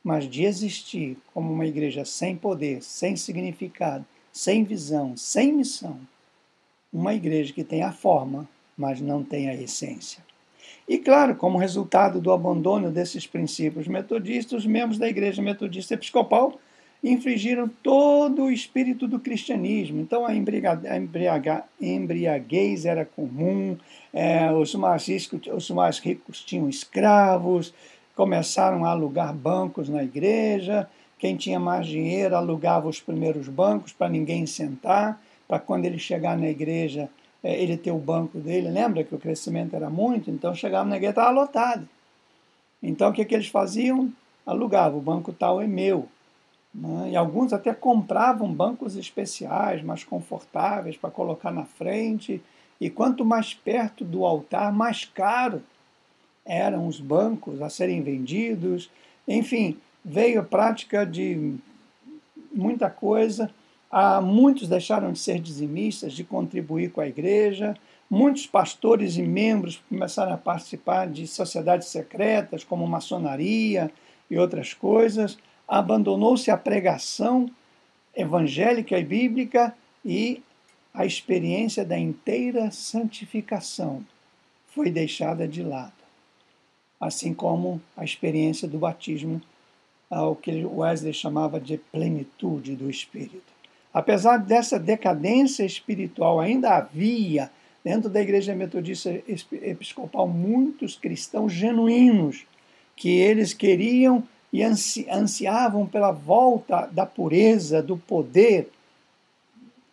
mas de existir como uma igreja sem poder, sem significado, sem visão, sem missão. Uma igreja que tem a forma, mas não tem a essência. E, claro, como resultado do abandono desses princípios metodistas, os membros da Igreja Metodista Episcopal infringiram todo o espírito do cristianismo. Então, a embriaguez era comum, os mais ricos tinham escravos, começaram a alugar bancos na igreja, quem tinha mais dinheiro alugava os primeiros bancos para ninguém sentar, para quando ele chegar na igreja ele ter o banco dele. Lembra que o crescimento era muito? Então chegava na igreja, estava lotado. Então o que eles faziam? Alugavam, o banco tal é meu. Né? E alguns até compravam bancos especiais, mais confortáveis, para colocar na frente. E quanto mais perto do altar, mais caro eram os bancos a serem vendidos. Enfim, veio a prática de muita coisa. Muitos deixaram de ser dizimistas, de contribuir com a igreja. Muitos pastores e membros começaram a participar de sociedades secretas, como maçonaria e outras coisas. Abandonou-se a pregação evangélica e bíblica e a experiência da inteira santificação foi deixada de lado. Assim como a experiência do batismo, o que Wesley chamava de plenitude do Espírito. Apesar dessa decadência espiritual, ainda havia, dentro da Igreja Metodista Episcopal, muitos cristãos genuínos, que eles queriam e ansiavam pela volta da pureza, do poder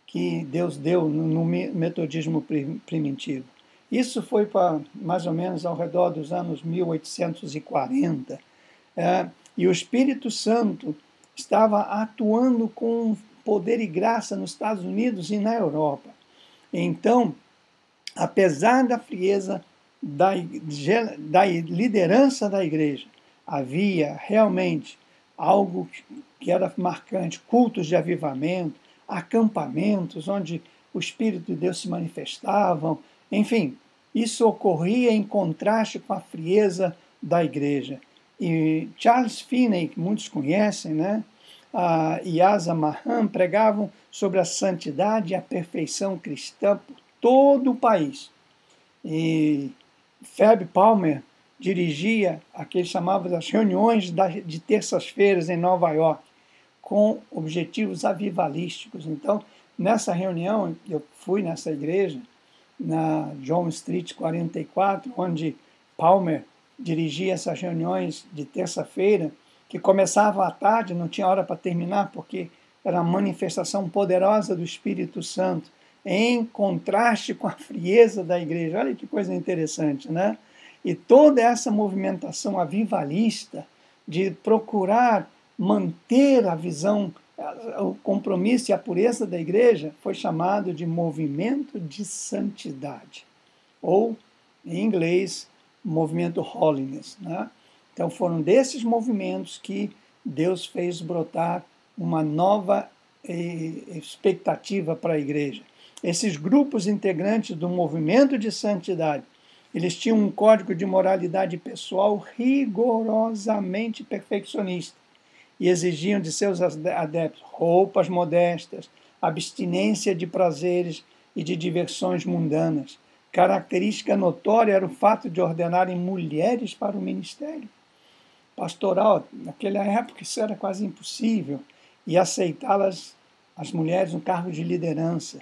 que Deus deu no metodismo primitivo. Isso foi para mais ou menos ao redor dos anos 1840. E o Espírito Santo estava atuando com poder e graça nos Estados Unidos e na Europa. Então, apesar da frieza da liderança da igreja, havia realmente algo que era marcante, cultos de avivamento, acampamentos onde o Espírito de Deus se manifestavam, enfim, isso ocorria em contraste com a frieza da igreja. E Charles Finney, que muitos conhecem, né? E Asa Mahan pregavam sobre a santidade e a perfeição cristã por todo o país. E Feb Palmer dirigia aqueles chamavam as reuniões de terças-feiras em Nova York, com objetivos avivalísticos. Então, nessa reunião, eu fui nessa igreja, na John Street 44, onde Palmer dirigia essas reuniões de terça-feira, que começavam à tarde, não tinha hora para terminar, porque era a manifestação poderosa do Espírito Santo, em contraste com a frieza da igreja. Olha que coisa interessante, né? E toda essa movimentação avivalista de procurar manter a visão, o compromisso e a pureza da igreja foi chamado de movimento de santidade, ou, em inglês, movimento holiness, né? Então foram desses movimentos que Deus fez brotar uma nova expectativa para a igreja. Esses grupos integrantes do movimento de santidade, eles tinham um código de moralidade pessoal rigorosamente perfeccionista e exigiam de seus adeptos roupas modestas, abstinência de prazeres e de diversões mundanas. Característica notória era o fato de ordenarem mulheres para o ministério pastoral. Naquela época isso era quase impossível, e aceitá-las, as mulheres, no cargo de liderança.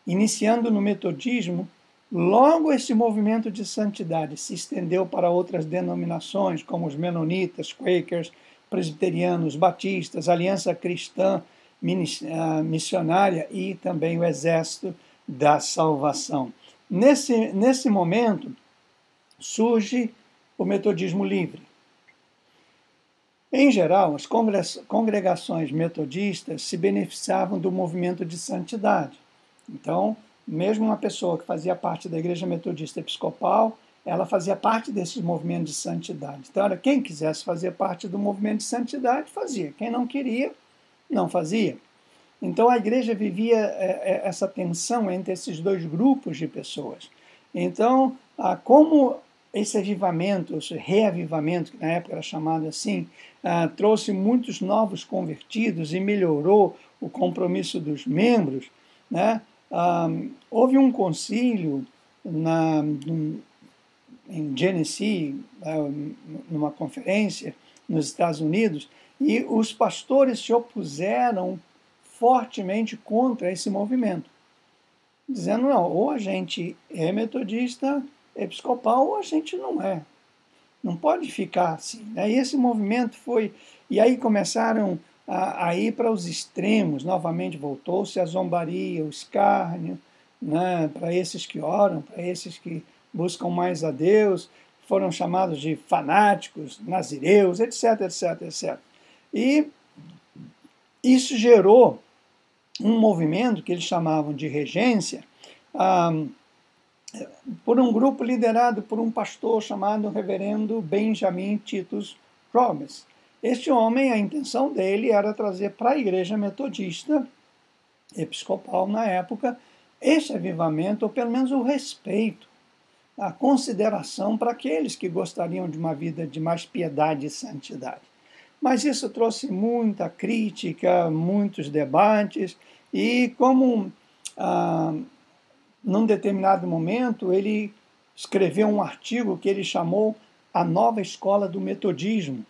Iniciando no metodismo, logo esse movimento de santidade se estendeu para outras denominações, como os menonitas, quakers, presbiterianos, batistas, aliança cristã missionária e também o exército da salvação. Nesse momento, surge o metodismo livre. Em geral, as congregações metodistas se beneficiavam do movimento de santidade. Então, mesmo uma pessoa que fazia parte da Igreja Metodista Episcopal, ela fazia parte desses movimentos de santidade. Então, era quem quisesse fazer parte do movimento de santidade, fazia. Quem não queria, não fazia. Então, a igreja vivia essa tensão entre esses dois grupos de pessoas. Então, como esse avivamento, esse reavivamento, que na época era chamado assim, trouxe muitos novos convertidos e melhorou o compromisso dos membros, né? Houve um concílio em Genesee, numa conferência nos Estados Unidos, e os pastores se opuseram fortemente contra esse movimento, dizendo, não, ou a gente é metodista episcopal ou a gente não é. Não pode ficar assim. Aí esse movimento foi... E aí começaram a ir para os extremos, novamente voltou-se a zombaria, o escárnio, né, para esses que oram, para esses que buscam mais a Deus, foram chamados de fanáticos, nazireus, etc, etc, etc. E isso gerou um movimento que eles chamavam de regência, por um grupo liderado por um pastor chamado Reverendo Benjamin Titus Roberts. Este homem, a intenção dele era trazer para a igreja metodista episcopal na época esse avivamento, ou pelo menos o respeito, a consideração para aqueles que gostariam de uma vida de mais piedade e santidade. Mas isso trouxe muita crítica, muitos debates, e como num determinado momento ele escreveu um artigo que ele chamou A Nova Escola do Metodismo,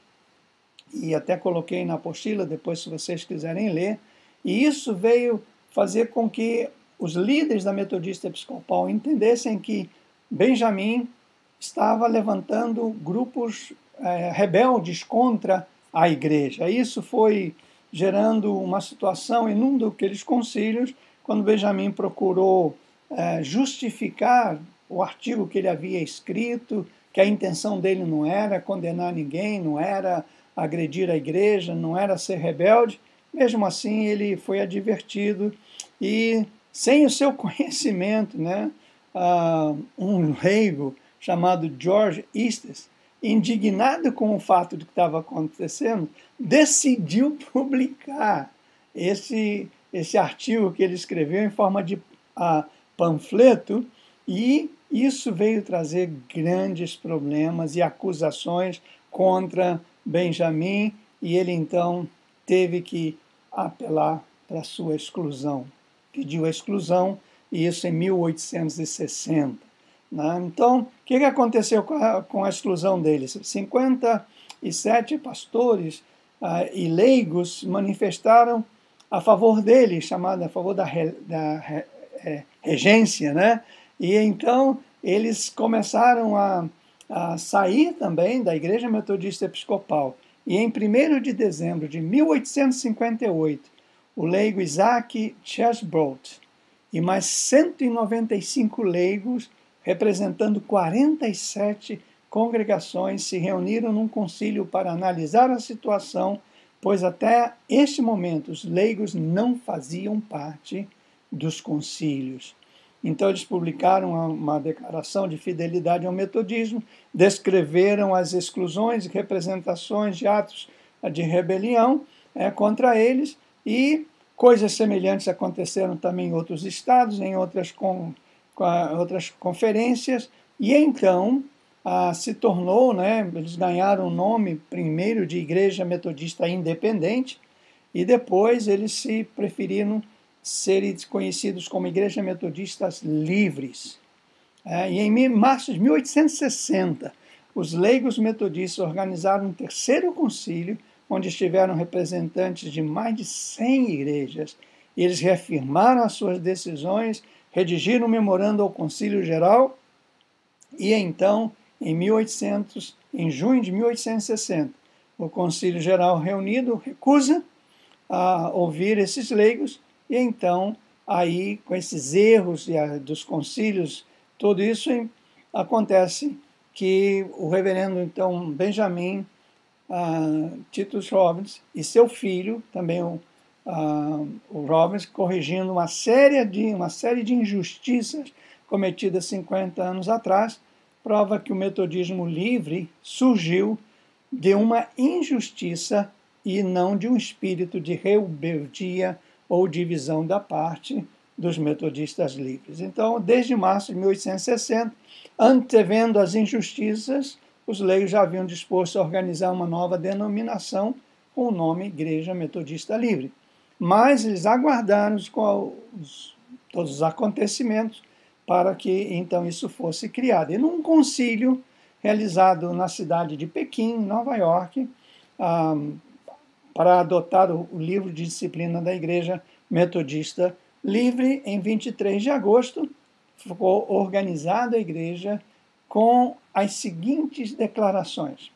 e até coloquei na apostila, depois se vocês quiserem ler, e isso veio fazer com que os líderes da Metodista Episcopal entendessem que Benjamin estava levantando grupos rebeldes contra a igreja. Isso foi gerando uma situação em um daqueles concílios, quando Benjamin procurou justificar o artigo que ele havia escrito, que a intenção dele não era condenar ninguém, não era agredir a igreja, não era ser rebelde. Mesmo assim, ele foi advertido e, sem o seu conhecimento, né, um leigo chamado George Estes, indignado com o fato de que estava acontecendo, decidiu publicar esse artigo que ele escreveu em forma de panfleto, e Isso veio trazer grandes problemas e acusações contra Benjamim, e ele então teve que apelar para a sua exclusão. Pediu a exclusão, e isso em 1860. Né? Então, o que aconteceu com a exclusão deles? 57 pastores e leigos manifestaram a favor dele, a favor da regência, né? E então eles começaram a sair também da Igreja Metodista Episcopal. E em 1º de dezembro de 1858, o leigo Isaac Chesbrough e mais 195 leigos, representando 47 congregações, se reuniram num concílio para analisar a situação, pois até este momento os leigos não faziam parte dos concílios. Então eles publicaram uma declaração de fidelidade ao metodismo, descreveram as exclusões e representações de atos de rebelião contra eles, e coisas semelhantes aconteceram também em outros estados, em outras conferências, e então se tornou, eles ganharam o nome primeiro de Igreja Metodista Independente, e depois eles se preferiram serem conhecidos como Igreja Metodistas Livres. E em março de 1860, os leigos metodistas organizaram um terceiro concílio, onde estiveram representantes de mais de 100 igrejas. Eles reafirmaram as suas decisões, redigiram um memorando ao Concílio Geral, e então, em junho de 1860, o Concílio Geral reunido recusa a ouvir esses leigos, e então, aí, com esses erros dos concílios, tudo isso acontece que o reverendo, então, Benjamin Titus Robbins e seu filho, também o Robbins, corrigindo uma série de injustiças cometidas 50 anos atrás, prova que o metodismo livre surgiu de uma injustiça e não de um espírito de rebeldia ou divisão da parte dos metodistas livres. Então, desde março de 1860, antevendo as injustiças, os leigos já haviam disposto a organizar uma nova denominação com o nome Igreja Metodista Livre. Mas eles aguardaram todos os acontecimentos para que então isso fosse criado. E num concílio realizado na cidade de Pequim, Nova York, para adotar o livro de disciplina da Igreja Metodista Livre, em 23 de agosto, ficou organizada a igreja com as seguintes declarações.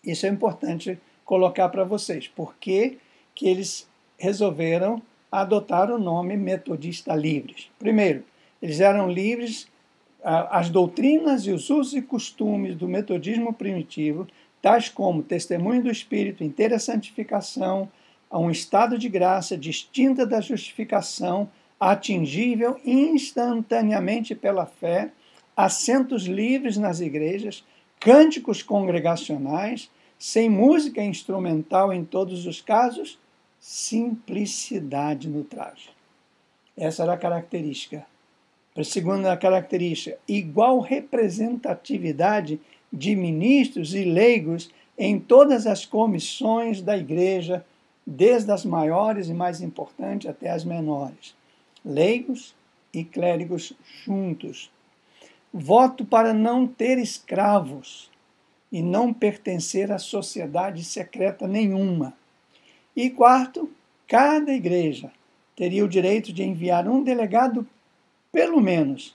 Isso é importante colocar para vocês, porque que eles resolveram adotar o nome Metodista Livres. Primeiro, eles eram livres, as doutrinas e os usos e costumes do metodismo primitivo, tais como testemunho do Espírito, inteira santificação, a um estado de graça distinta da justificação, atingível instantaneamente pela fé, assentos livres nas igrejas, cânticos congregacionais, sem música instrumental em todos os casos, simplicidade no traje. Essa era a característica. A segunda característica, igual representatividade de ministros e leigos em todas as comissões da igreja, desde as maiores e mais importantes até as menores. Leigos e clérigos juntos. Voto para não ter escravos e não pertencer a sociedade secreta nenhuma. E quarto, cada igreja teria o direito de enviar um delegado, pelo menos,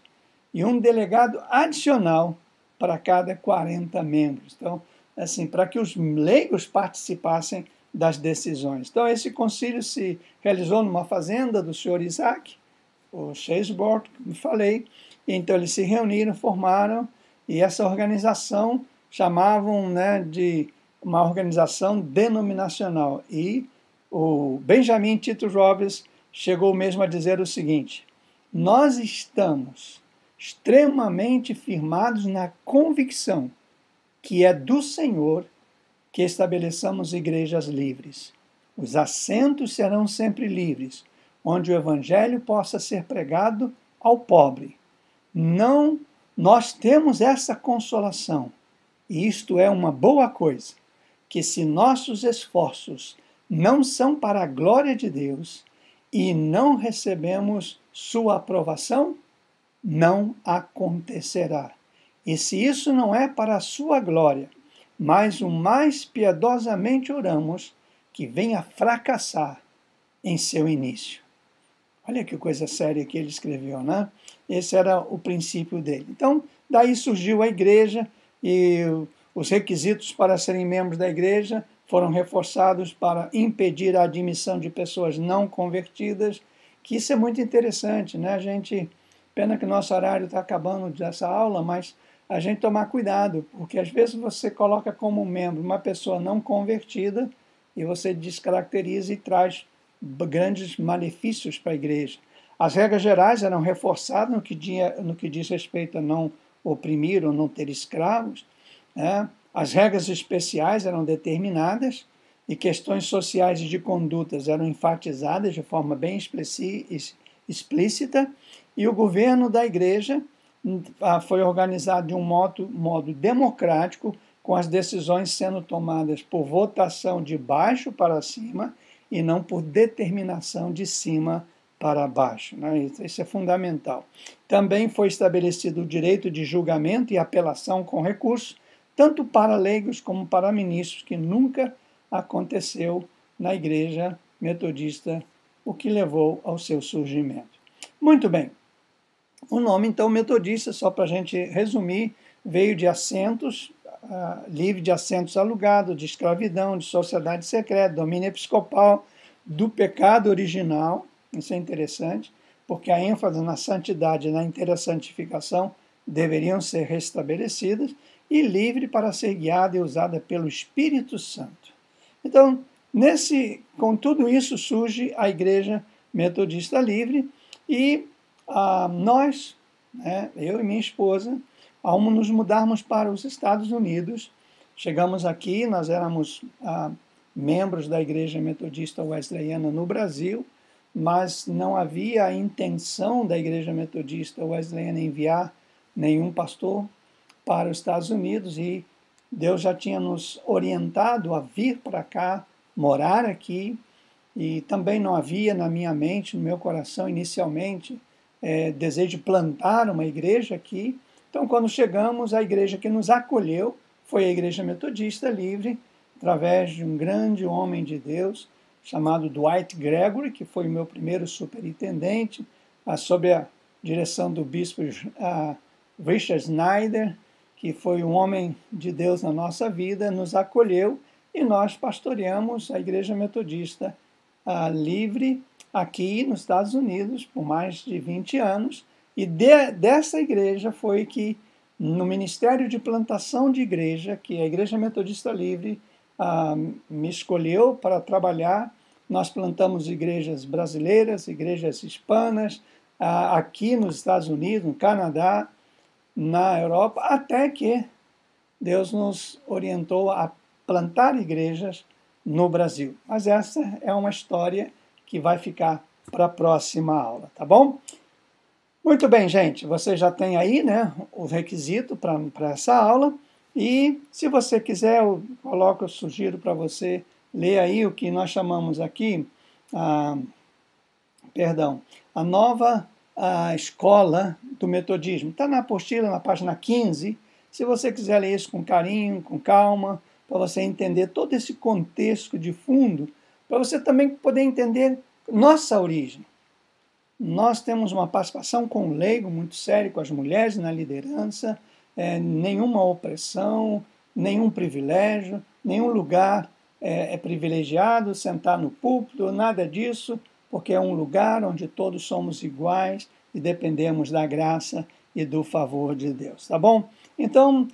e um delegado adicional para cada 40 membros. Então, assim, para que os leigos participassem das decisões. Então, esse concílio se realizou numa fazenda do senhor Isaac, o Chesbrough, como falei. Então, eles se reuniram, formaram, e essa organização chamavam de uma organização denominacional. E o Benjamin Titus Robbins chegou mesmo a dizer o seguinte: nós estamos extremamente firmados na convicção que é do Senhor que estabeleçamos igrejas livres. Os assentos serão sempre livres, onde o evangelho possa ser pregado ao pobre, não nós temos essa consolação, e isto é uma boa coisa, que se nossos esforços não são para a glória de Deus e não recebemos sua aprovação, não acontecerá. E se isso não é para a sua glória, mas o mais piedosamente oramos, que venha fracassar em seu início. Olha que coisa séria que ele escreveu, né? Esse era o princípio dele. Então, daí surgiu a igreja e os requisitos para serem membros da igreja foram reforçados para impedir a admissão de pessoas não convertidas, que isso é muito interessante, né? Pena que nosso horário está acabando dessa aula, mas a gente tomar cuidado, porque às vezes você coloca como membro uma pessoa não convertida e você descaracteriza e traz grandes malefícios para a igreja. As regras gerais eram reforçadas no que diz respeito a não oprimir ou não ter escravos, né? As regras especiais eram determinadas e questões sociais e de condutas eram enfatizadas de forma bem explícita, e o governo da igreja foi organizado de um modo democrático, com as decisões sendo tomadas por votação de baixo para cima e não por determinação de cima para baixo, né? Isso é fundamental. Também foi estabelecido o direito de julgamento e apelação com recurso, tanto para leigos como para ministros, que nunca aconteceu na Igreja Metodista, o que levou ao seu surgimento. Muito bem. O nome, então, metodista, só para a gente resumir, veio de assentos, livre de assentos alugados, de escravidão, de sociedade secreta, domínio episcopal, do pecado original. Isso é interessante, porque a ênfase na santidade e na inteira santificação deveriam ser restabelecidas, e livre para ser guiada e usada pelo Espírito Santo. Então, com tudo isso surge a Igreja Metodista Livre, e nós, né, eu e minha esposa, ao nos mudarmos para os Estados Unidos, chegamos aqui, nós éramos membros da Igreja Metodista Wesleyana no Brasil, mas não havia a intenção da Igreja Metodista Wesleyana enviar nenhum pastor para os Estados Unidos, e Deus já tinha nos orientado a vir para cá, morar aqui, e também não havia na minha mente, no meu coração inicialmente, desejo de plantar uma igreja aqui. Então, quando chegamos, a igreja que nos acolheu foi a Igreja Metodista Livre, através de um grande homem de Deus chamado Dwight Gregory, que foi o meu primeiro superintendente, sob a direção do bispo Richard Snyder, que foi um homem de Deus na nossa vida, nos acolheu, e nós pastoreamos a Igreja Metodista Livre aqui nos Estados Unidos por mais de 20 anos, e dessa igreja foi que, no Ministério de Plantação de Igreja, que a Igreja Metodista Livre me escolheu para trabalhar. Nós plantamos igrejas brasileiras, igrejas hispanas, aqui nos Estados Unidos, no Canadá, na Europa, até que Deus nos orientou a plantar igrejas no Brasil. Mas essa é uma história que vai ficar para a próxima aula, tá bom? Muito bem, gente, você já tem aí, né, o requisito para essa aula, e se você quiser, eu sugiro para você ler aí o que nós chamamos aqui, a nova escola do metodismo. Está na apostila, na página 15, se você quiser ler isso com carinho, com calma, para você entender todo esse contexto de fundo, para você também poder entender nossa origem. Nós temos uma participação com o leigo muito sério, com as mulheres na liderança, nenhuma opressão, nenhum privilégio, nenhum lugar é privilegiado, sentar no púlpito, nada disso, porque é um lugar onde todos somos iguais e dependemos da graça e do favor de Deus, tá bom? Então,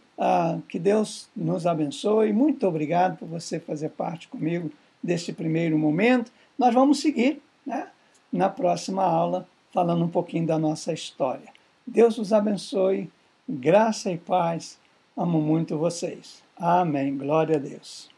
que Deus nos abençoe. Muito obrigado por você fazer parte comigo deste primeiro momento. Nós vamos seguir, né, na próxima aula, falando um pouquinho da nossa história. Deus os abençoe, graça e paz. Amo muito vocês. Amém. Glória a Deus.